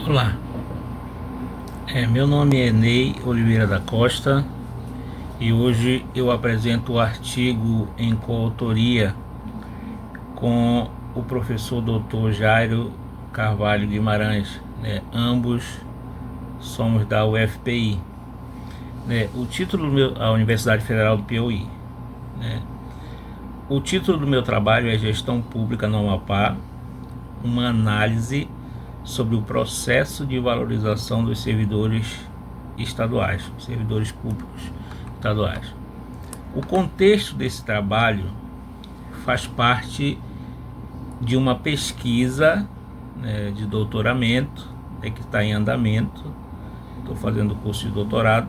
Olá, meu nome é Ney Oliveira da Costa e hoje eu apresento o artigo em coautoria com o professor Dr. Jairo Carvalho Guimarães, ambos somos da UFPI. O título a Universidade Federal do Piauí. O título do meu trabalho é Gestão Pública no Amapá, uma análise sobre o processo de valorização dos servidores estaduais, servidores públicos estaduais. O contexto desse trabalho faz parte de uma pesquisa de doutoramento, que está em andamento. Estou fazendo curso de doutorado,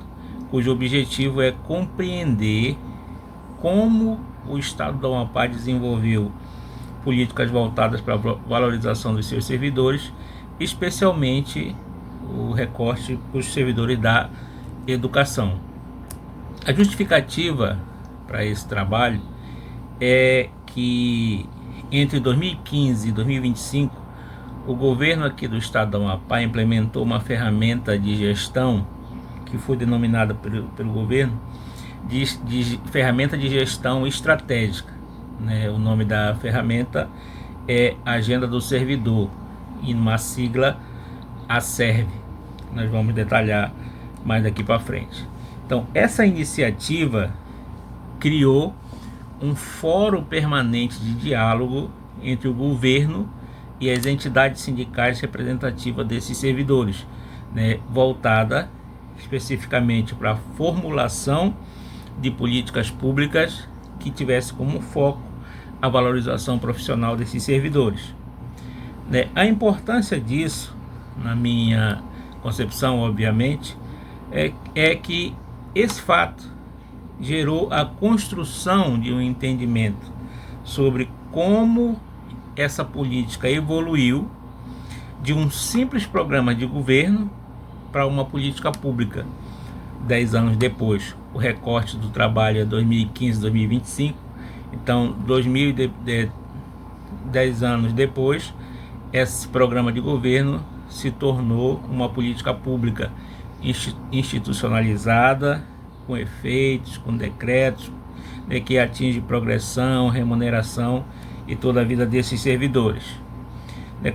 cujo objetivo é compreender como o Estado do Amapá desenvolveu políticas voltadas para a valorização dos seus servidores, especialmente o recorte para os servidores da educação. A justificativa para esse trabalho é que entre 2015 e 2025 o governo aqui do estado do Amapá implementou uma ferramenta de gestão que foi denominada pelo governo de ferramenta de gestão estratégica. O nome da ferramenta é Agenda do Servidor, e numa sigla ASERV. Nós vamos detalhar mais daqui para frente. Então, essa iniciativa criou um fórum permanente de diálogo entre o governo e as entidades sindicais representativas desses servidores, voltada especificamente para a formulação de políticas públicas que tivesse como foco a valorização profissional desses servidores. A importância disso, na minha concepção, obviamente, é que esse fato gerou a construção de um entendimento sobre como essa política evoluiu de um simples programa de governo para uma política pública. 10 anos depois, o recorte do trabalho é 2015-2025, então 10 anos depois, esse programa de governo se tornou uma política pública institucionalizada, com efeitos, com decretos, que atinge progressão, remuneração e toda a vida desses servidores.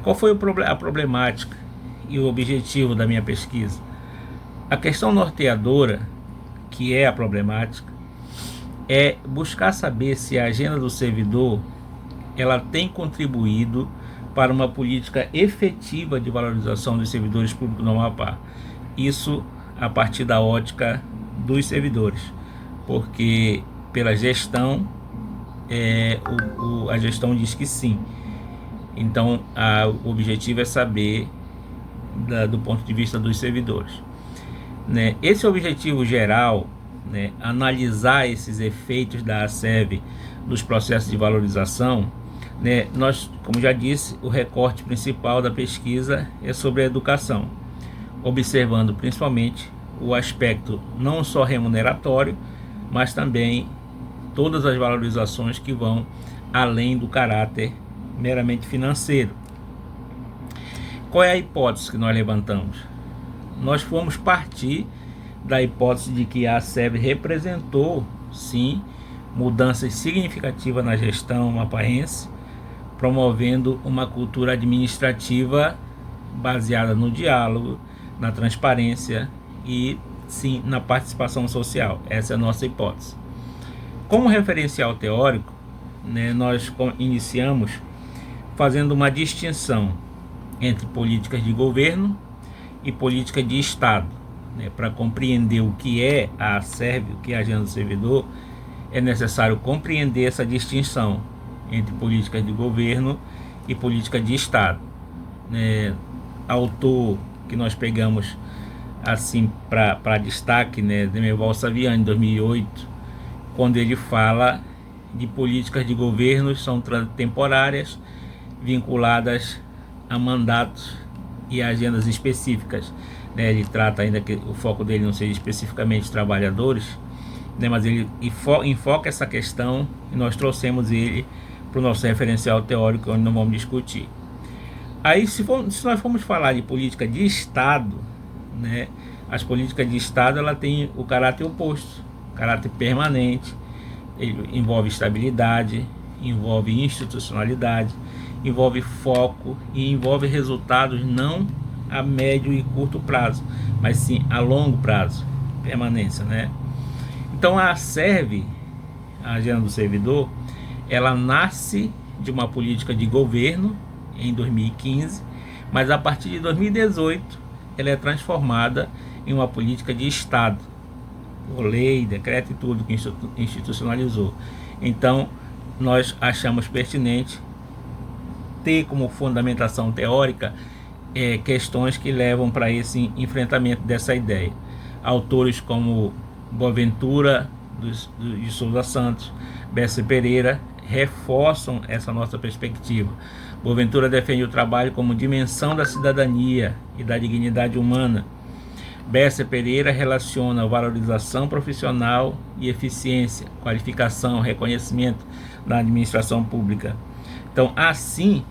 Qual foi a problemática e o objetivo da minha pesquisa? A questão norteadora, que é a problemática, é buscar saber se a agenda do servidor ela tem contribuído para uma política efetiva de valorização dos servidores públicos no Amapá. Isso a partir da ótica dos servidores, porque pela gestão, a gestão diz que sim. Então, o objetivo é saber do ponto de vista dos servidores. Esse objetivo geral, analisar esses efeitos da ASERV nos processos de valorização, nós, como já disse, o recorte principal da pesquisa é sobre a educação, observando principalmente o aspecto não só remuneratório, mas também todas as valorizações que vão além do caráter meramente financeiro. Qual é a hipótese que nós levantamos? Nós fomos partir da hipótese de que a ASERV representou, sim, mudanças significativas na gestão amapaense, promovendo uma cultura administrativa baseada no diálogo, na transparência e, sim, na participação social. Essa é a nossa hipótese. Como referencial teórico, nós iniciamos fazendo uma distinção entre políticas de governo e política de Estado. Para compreender o que é a ASERV, o que é a Agenda do Servidor, é necessário compreender essa distinção entre políticas de governo e política de Estado. Autor que nós pegamos assim para destaque, Demerval Saviani, 2008, quando ele fala de políticas de governo são temporárias, vinculadas a mandatos e agendas específicas. Ele trata ainda que o foco dele não seja especificamente trabalhadores, mas ele enfoca essa questão e nós trouxemos ele para o nosso referencial teórico, onde nós vamos discutir. Aí, se nós formos falar de política de Estado, né, as políticas de Estado ela tem o caráter oposto, caráter permanente, ele envolve estabilidade, envolve institucionalidade, envolve foco e envolve resultados não a médio e curto prazo, mas sim a longo prazo, permanência, né? Então a ASERV, a Agenda do Servidor, ela nasce de uma política de governo em 2015, mas a partir de 2018 ela é transformada em uma política de Estado, lei, decreto e tudo que institucionalizou. Então nós achamos pertinente ter como fundamentação teórica questões que levam para esse enfrentamento dessa ideia. Autores como Boaventura de Souza Santos, Bessa Pereira reforçam essa nossa perspectiva. Boaventura defende o trabalho como dimensão da cidadania e da dignidade humana. Bessa Pereira relaciona a valorização profissional e eficiência, qualificação, reconhecimento da administração pública. Então, assim,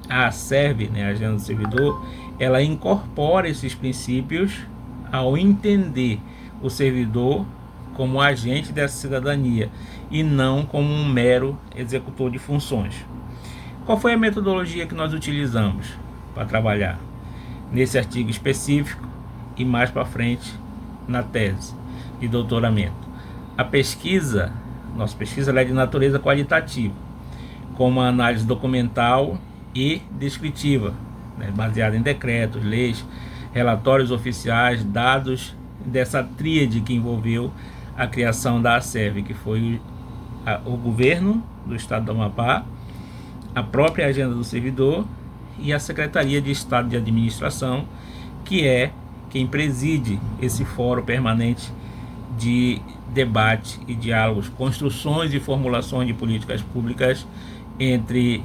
a ASERV, né, a Agenda do Servidor, ela incorpora esses princípios ao entender o servidor como agente dessa cidadania e não como um mero executor de funções. Qual foi a metodologia que nós utilizamos para trabalhar nesse artigo específico e mais para frente na tese de doutoramento? A pesquisa, nossa pesquisa é de natureza qualitativa, com uma análise documental e descritiva, né, baseada em decretos, leis, relatórios oficiais, dados dessa tríade que envolveu a criação da ASERV, que foi o governo do estado do Amapá, a própria Agenda do Servidor e a Secretaria de Estado de Administração, que é quem preside esse fórum permanente de debate e diálogos, construções e formulações de políticas públicas entre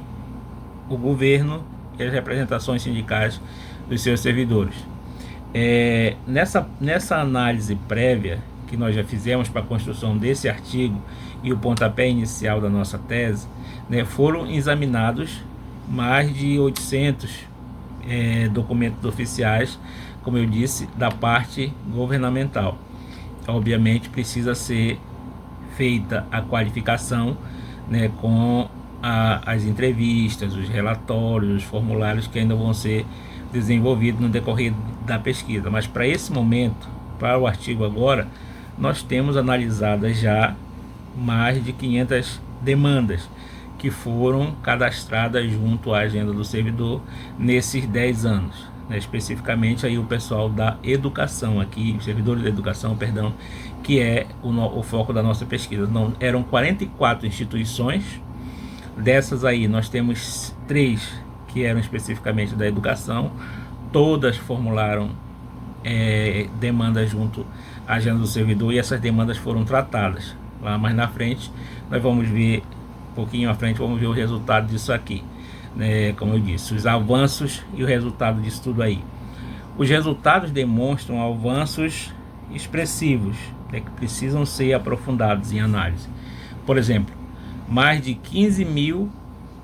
o governo e as representações sindicais dos seus servidores. Nessa análise prévia que nós já fizemos para a construção desse artigo e o pontapé inicial da nossa tese, né, foram examinados mais de 800 documentos oficiais, como eu disse, da parte governamental. Obviamente precisa ser feita a qualificação, né, com as entrevistas, os relatórios, os formulários que ainda vão ser desenvolvidos no decorrer da pesquisa. Mas para esse momento, para o artigo agora, nós temos analisadas já mais de 500 demandas que foram cadastradas junto à Agenda do Servidor nesses 10 anos, né? Especificamente aí o pessoal da educação aqui, os servidores da educação, perdão, que é o foco da nossa pesquisa. Não, eram 44 instituições, dessas aí nós temos 3 que eram especificamente da educação, todas formularam demandas junto à Agenda do Servidor e essas demandas foram tratadas. Lá mais na frente, nós vamos ver, um pouquinho à frente, vamos ver o resultado disso aqui, né? Como eu disse, os avanços e o resultado disso tudo aí. Os resultados demonstram avanços expressivos, né, que precisam ser aprofundados em análise. Por exemplo, mais de 15 mil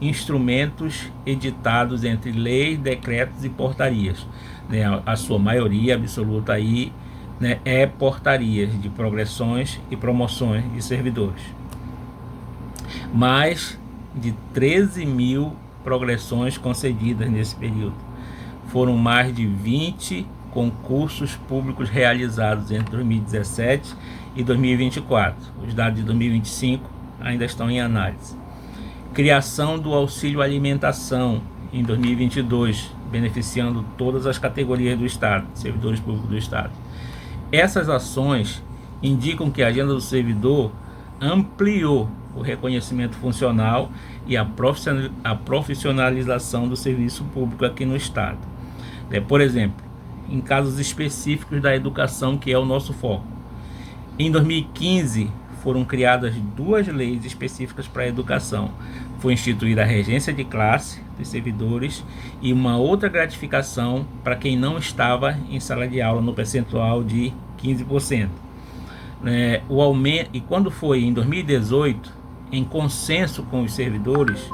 instrumentos editados entre leis, decretos e portarias, né? A sua maioria absoluta aí, né, é portarias de progressões e promoções de servidores. Mais de 13 mil progressões concedidas nesse período. Foram mais de 20 concursos públicos realizados entre 2017 e 2024. Os dados de 2025 ainda estão em análise. Criação do auxílio alimentação em 2022, beneficiando todas as categorias do Estado, servidores públicos do Estado. Essas ações indicam que a Agenda do Servidor ampliou o reconhecimento funcional e a profissionalização do serviço público aqui no Estado. Por exemplo, em casos específicos da educação, que é o nosso foco. Em 2015, foram criadas 2 leis específicas para a educação. Foi instituída a regência de classe dos servidores e uma outra gratificação para quem não estava em sala de aula no percentual de 15%. O aumento, e quando foi em 2018, em consenso com os servidores,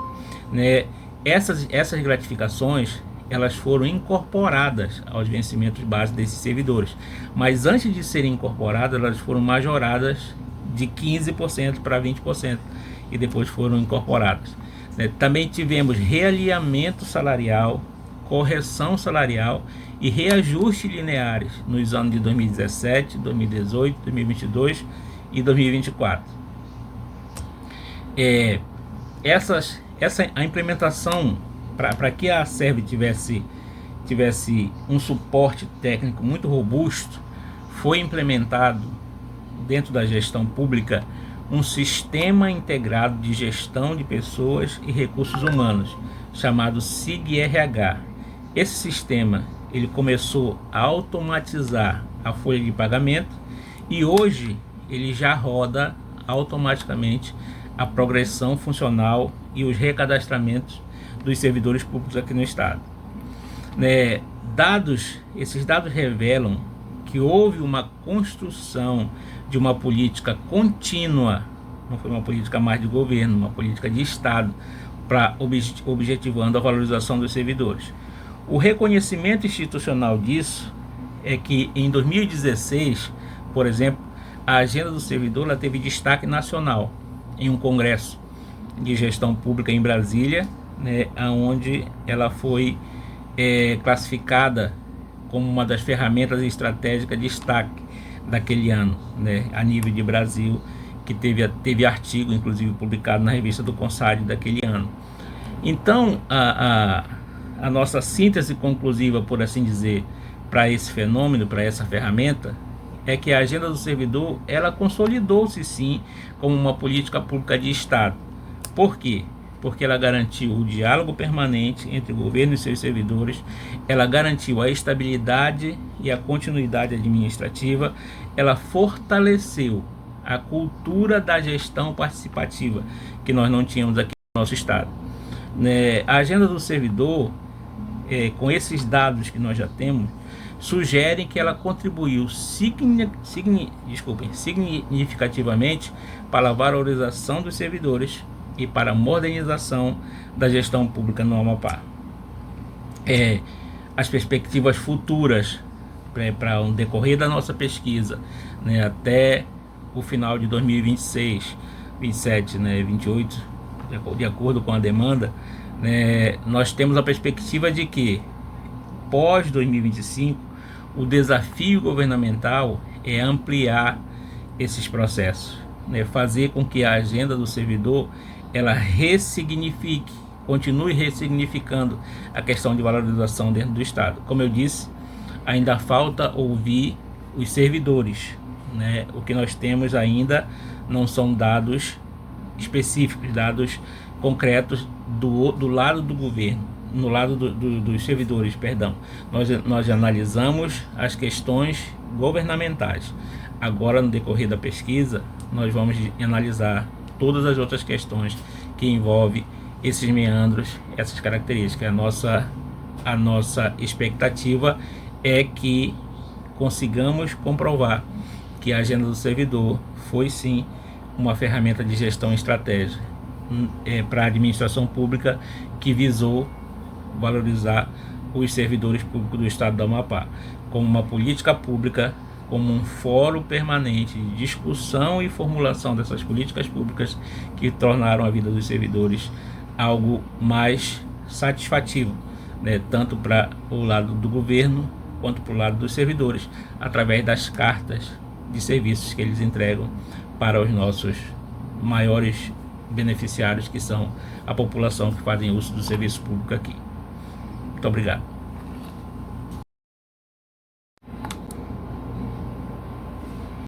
essas gratificações elas foram incorporadas aos vencimentos base desses servidores. Mas antes de serem incorporadas, elas foram majoradas de 15% para 20% e depois foram incorporadas. Também tivemos realinhamento salarial, correção salarial e reajuste lineares nos anos de 2017, 2018, 2022 e 2024. A implementação, para que a Acerv tivesse um suporte técnico muito robusto, foi implementado dentro da gestão pública um sistema integrado de gestão de pessoas e recursos humanos, chamado SIG-RH. Esse sistema ele começou a automatizar a folha de pagamento e hoje ele já roda automaticamente a progressão funcional e os recadastramentos dos servidores públicos aqui no estado. Esses dados revelam que houve uma construção de uma política contínua, não foi uma política mais de governo, uma política de estado, para objetivando a valorização dos servidores. O reconhecimento institucional disso é que em 2016, por exemplo, a agenda do servidor ela teve destaque nacional em um congresso de gestão pública em Brasília, onde ela foi classificada como uma das ferramentas estratégicas de destaque daquele ano, a nível de Brasil, que teve artigo inclusive publicado na revista do CONSAD daquele ano. Então a nossa síntese conclusiva, por assim dizer, para esse fenômeno, para essa ferramenta, é que a agenda do servidor ela consolidou-se sim como uma política pública de Estado. Por quê? Porque ela garantiu o diálogo permanente entre o governo e seus servidores, ela garantiu a estabilidade e a continuidade administrativa, ela fortaleceu a cultura da gestão participativa, que nós não tínhamos aqui no nosso estado. A agenda do servidor, com esses dados que nós já temos, sugerem que ela contribuiu significativamente para a valorização dos servidores e para a modernização da gestão pública no Amapá. As perspectivas futuras para o decorrer da nossa pesquisa, até o final de 2026, 27, 28, de acordo com a demanda, nós temos a perspectiva de que pós 2025 o desafio governamental é ampliar esses processos, fazer com que a agenda do servidor ela ressignifique, continue ressignificando a questão de valorização dentro do Estado. Como eu disse, ainda falta ouvir os servidores, O que nós temos ainda não são dados específicos, dados concretos do lado do governo, no lado dos servidores, perdão. Nós analisamos as questões governamentais. Agora, no decorrer da pesquisa, nós vamos analisar todas as outras questões que envolvem esses meandros, essas características. A nossa expectativa é que consigamos comprovar que a agenda do servidor foi sim uma ferramenta de gestão estratégica para a administração pública que visou valorizar os servidores públicos do estado do Amapá como uma política pública, como um fórum permanente de discussão e formulação dessas políticas públicas que tornaram a vida dos servidores algo mais satisfativo, tanto para o lado do governo quanto para o lado dos servidores, através das cartas de serviços que eles entregam para os nossos maiores beneficiários, que são a população que fazem uso do serviço público aqui. Muito obrigado.